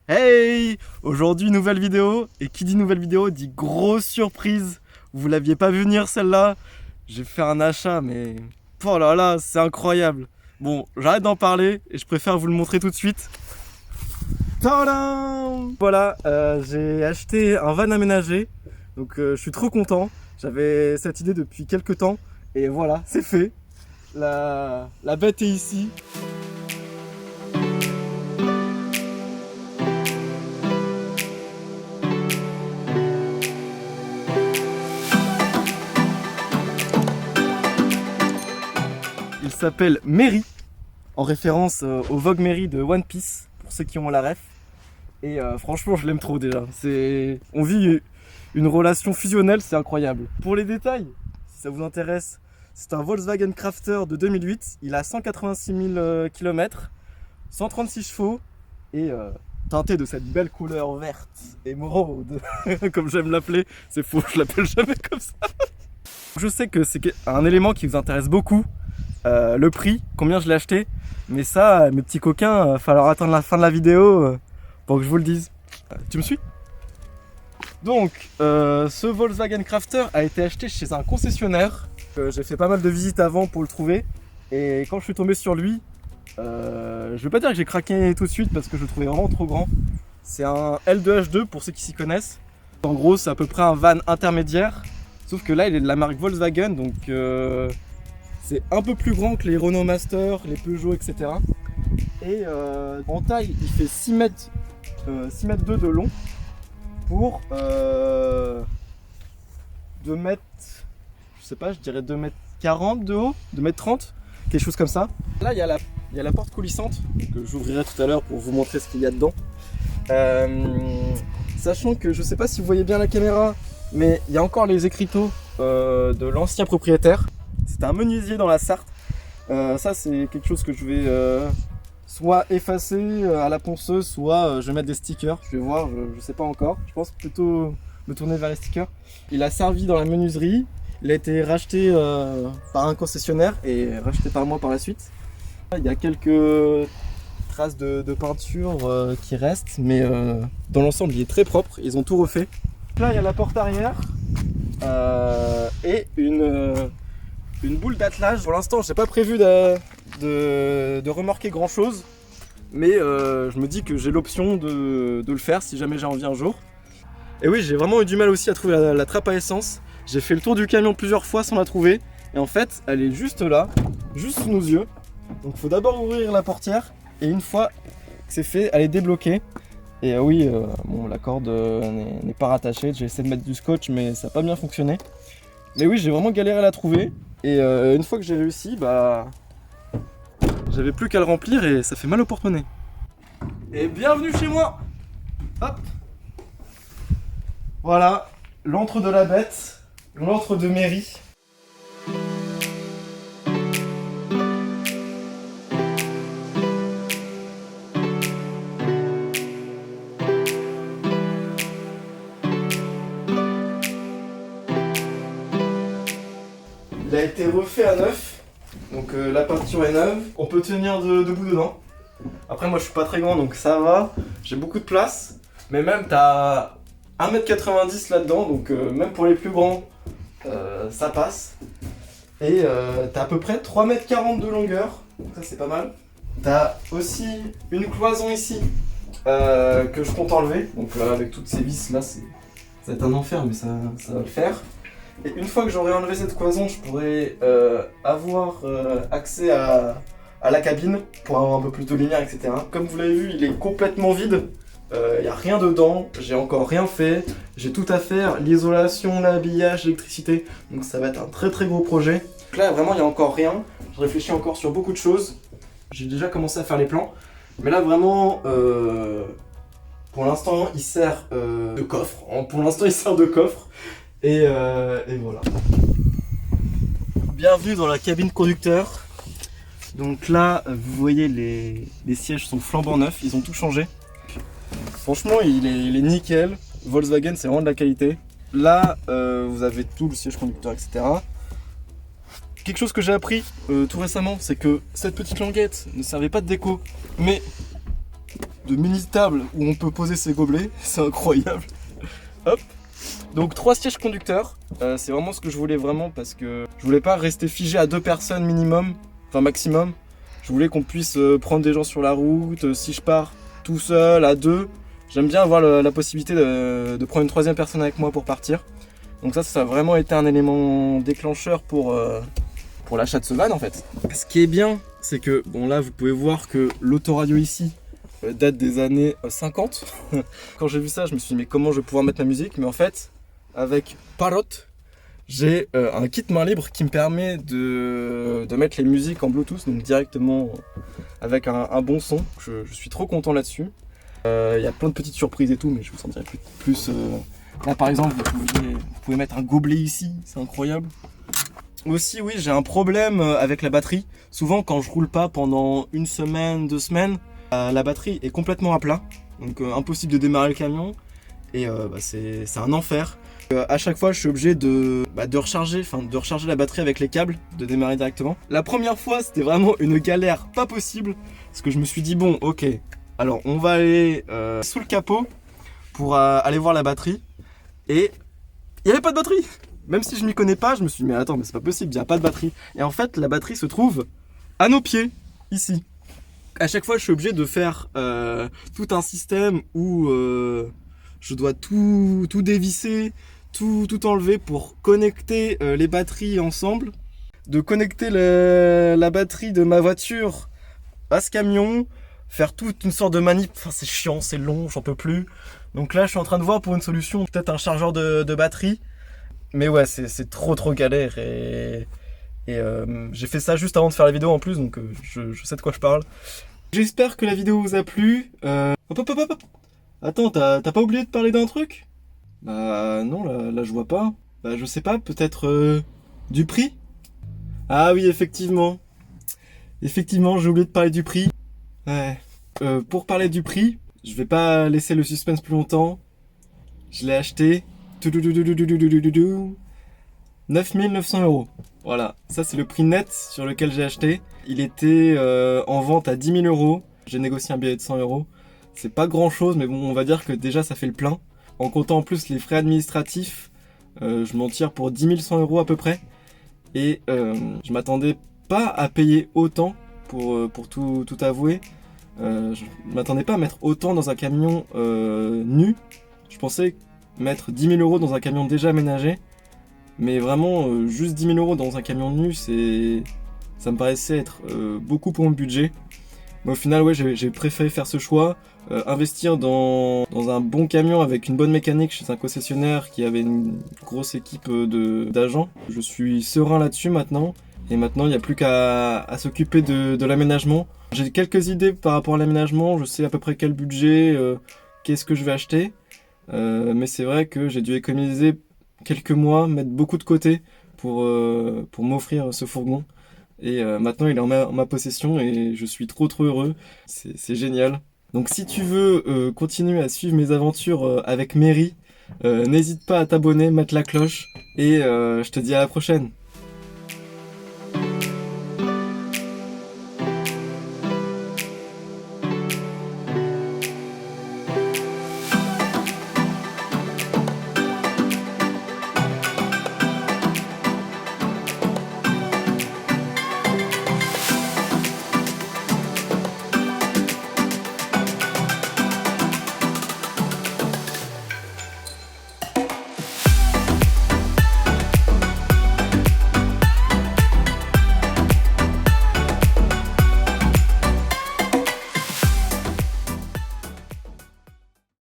Hey! Aujourd'hui nouvelle vidéo, et qui dit nouvelle vidéo dit grosse surprise. Vous l'aviez pas vu venir celle-là. J'ai fait un achat mais oh là là, c'est incroyable. Bon, j'arrête d'en parler et je préfère vous le montrer tout de suite. Tadam! Voilà, j'ai acheté un van aménagé, donc je suis trop content. J'avais cette idée depuis quelques temps et voilà, c'est fait. La bête est ici. Il s'appelle Merry, en référence au Vogue Merry de One Piece, pour ceux qui ont la ref. Et franchement, je l'aime trop déjà. On vit une relation fusionnelle, c'est incroyable. Pour les détails, si ça vous intéresse, c'est un Volkswagen Crafter de 2008. Il a 186 000 km, 136 chevaux et teinté de cette belle couleur verte émeraude, comme j'aime l'appeler. C'est faux, je l'appelle jamais comme ça. Je sais que c'est un élément qui vous intéresse beaucoup. Le prix, combien je l'ai acheté, mais ça, mes petits coquins, il va falloir attendre la fin de la vidéo pour que je vous le dise. Tu me suis? Donc, ce Volkswagen Crafter a été acheté chez un concessionnaire. J'ai fait pas mal de visites avant pour le trouver, et quand je suis tombé sur lui, je vais pas dire que j'ai craqué tout de suite parce que je le trouvais vraiment trop grand. C'est un L2H2 pour ceux qui s'y connaissent. En gros, c'est à peu près un van intermédiaire, sauf que là, il est de la marque Volkswagen, donc c'est un peu plus grand que les Renault Master, les Peugeot, etc. Et en taille, il fait 6 mètres 2 de long pour 2 mètres, je sais pas, je dirais 2 mètres 40 de haut, 2 mètres 30, quelque chose comme ça. Là, il y a la porte coulissante, que j'ouvrirai tout à l'heure pour vous montrer ce qu'il y a dedans. Sachant que je sais pas si vous voyez bien la caméra, mais il y a encore les écriteaux de l'ancien propriétaire. C'était un menuisier dans la Sarthe. Ça, c'est quelque chose que je vais soit effacer à la ponceuse, soit je vais mettre des stickers. Je vais voir, je sais pas encore. Je pense plutôt me tourner vers les stickers. Il a servi dans la menuiserie. Il a été racheté par un concessionnaire et racheté par moi par la suite. Il y a quelques traces de peinture qui restent, mais dans l'ensemble, il est très propre. Ils ont tout refait. Là, il y a la porte arrière et une boule d'attelage. Pour l'instant, j'ai pas prévu de remorquer grand chose, mais je me dis que j'ai l'option de le faire si jamais j'ai envie un jour. Et oui, j'ai vraiment eu du mal aussi à trouver la trappe à essence. J'ai fait le tour du camion plusieurs fois sans la trouver, et en fait, elle est juste là, juste sous nos yeux. Donc il faut d'abord ouvrir la portière, et une fois que c'est fait, elle est débloquée. Et oui, bon, la corde n'est pas rattachée. J'ai essayé de mettre du scotch, mais ça n'a pas bien fonctionné. Mais oui, j'ai vraiment galéré à la trouver. Et une fois que j'ai réussi, bah, j'avais plus qu'à le remplir et ça fait mal au porte-monnaie. Et bienvenue chez moi. Hop. Voilà, l'antre de la bête, l'antre de Merry. Il a été refait à neuf, donc la peinture est neuve. On peut tenir debout dedans. Après moi je suis pas très grand donc ça va, j'ai beaucoup de place. Mais même t'as 1m90 là-dedans, donc même pour les plus grands, ça passe. Et t'as à peu près 3m40 de longueur, donc ça c'est pas mal. T'as aussi une cloison ici que je compte enlever. Donc avec toutes ces vis là, ça va être un enfer mais ça va le faire. Et une fois que j'aurai enlevé cette cloison, je pourrai avoir accès à la cabine pour avoir un peu plus de lumière, etc. Comme vous l'avez vu, il est complètement vide. Il n'y a rien dedans, j'ai encore rien fait. J'ai tout à faire, l'isolation, l'habillage, l'électricité. Donc ça va être un très très gros projet. Donc là vraiment il n'y a encore rien. Je réfléchis encore sur beaucoup de choses. J'ai déjà commencé à faire les plans. Mais là vraiment, pour l'instant il sert de coffre. Pour l'instant il sert de coffre. Et voilà. Bienvenue dans la cabine conducteur. Donc là, vous voyez les sièges sont flambant neufs, ils ont tout changé. Franchement, il est nickel. Volkswagen, c'est vraiment de la qualité. Là, vous avez tout le siège conducteur, etc. Quelque chose que j'ai appris tout récemment, c'est que cette petite languette ne servait pas de déco, mais de mini table où on peut poser ses gobelets, c'est incroyable. Hop. Donc 3 sièges conducteurs, c'est vraiment ce que je voulais vraiment parce que je voulais pas rester figé à 2 personnes minimum, enfin maximum. Je voulais qu'on puisse prendre des gens sur la route, si je pars tout seul, à 2. J'aime bien avoir la possibilité de prendre une 3e personne avec moi pour partir. Donc ça a vraiment été un élément déclencheur pour l'achat de ce van en fait. Ce qui est bien, c'est que, bon là vous pouvez voir que l'autoradio ici date des années 50. Quand j'ai vu ça, je me suis dit mais comment je vais pouvoir mettre ma musique? Mais en fait, avec Parrot, j'ai un kit main libre qui me permet de mettre les musiques en Bluetooth, donc directement avec un bon son. Je suis trop content là-dessus. Il y a plein de petites surprises et tout, mais je vous en dirai plus. Là par exemple, vous pouvez mettre un gobelet ici, c'est incroyable. Aussi oui, j'ai un problème avec la batterie. Souvent quand je roule pas pendant 1 semaine, 2 semaines, la batterie est complètement à plat. Donc impossible de démarrer le camion. Et c'est un enfer. À chaque fois je suis obligé de recharger la batterie avec les câbles, de démarrer directement. La première fois c'était vraiment une galère pas possible. Parce que je me suis dit bon ok, alors on va aller sous le capot pour aller voir la batterie. Et il n'y avait pas de batterie. Même si je m'y connais pas, je me suis dit mais attends mais c'est pas possible, il n'y a pas de batterie. Et en fait la batterie se trouve à nos pieds, ici. À chaque fois je suis obligé de faire tout un système où je dois tout dévisser, tout enlever pour connecter les batteries ensemble. De connecter la batterie de ma voiture à ce camion, faire toute une sorte de manip, enfin, c'est chiant, c'est long, j'en peux plus. Donc là je suis en train de voir pour une solution, peut-être un chargeur de batterie. Mais ouais, c'est trop galère et j'ai fait ça juste avant de faire la vidéo en plus, donc je sais de quoi je parle. J'espère que la vidéo vous a plu. Hop. Attends, t'as pas oublié de parler d'un truc? Bah non, là je vois pas. Bah je sais pas, peut-être du prix? Ah oui, effectivement. Effectivement, j'ai oublié de parler du prix. Ouais. Pour parler du prix, je vais pas laisser le suspense plus longtemps. Je l'ai acheté. 9 900 €. Voilà, ça c'est le prix net sur lequel j'ai acheté. Il était en vente à 10 000 €. J'ai négocié un billet de 100 €. C'est pas grand chose, mais bon, on va dire que déjà ça fait le plein. En comptant en plus les frais administratifs, je m'en tire pour 10 100 € à peu près. Et je m'attendais pas à payer autant pour tout avouer. Je m'attendais pas à mettre autant dans un camion nu. Je pensais mettre 10 000 € dans un camion déjà aménagé. Mais vraiment, juste 10 000 € dans un camion nu, ça me paraissait être beaucoup pour mon budget. Mais au final, ouais, j'ai préféré faire ce choix, investir dans un bon camion avec une bonne mécanique chez un concessionnaire qui avait une grosse équipe d'agents. Je suis serein là-dessus maintenant. Et maintenant, il n'y a plus qu'à s'occuper de l'aménagement. J'ai quelques idées par rapport à l'aménagement. Je sais à peu près quel budget, qu'est-ce que je vais acheter. Mais c'est vrai que j'ai dû économiser quelques mois, mettre beaucoup de côté pour m'offrir ce fourgon. Et maintenant il est en ma possession et je suis trop heureux. C'est génial. Donc si tu veux continuer à suivre mes aventures avec Mary, n'hésite pas à t'abonner, mettre la cloche et je te dis à la prochaine.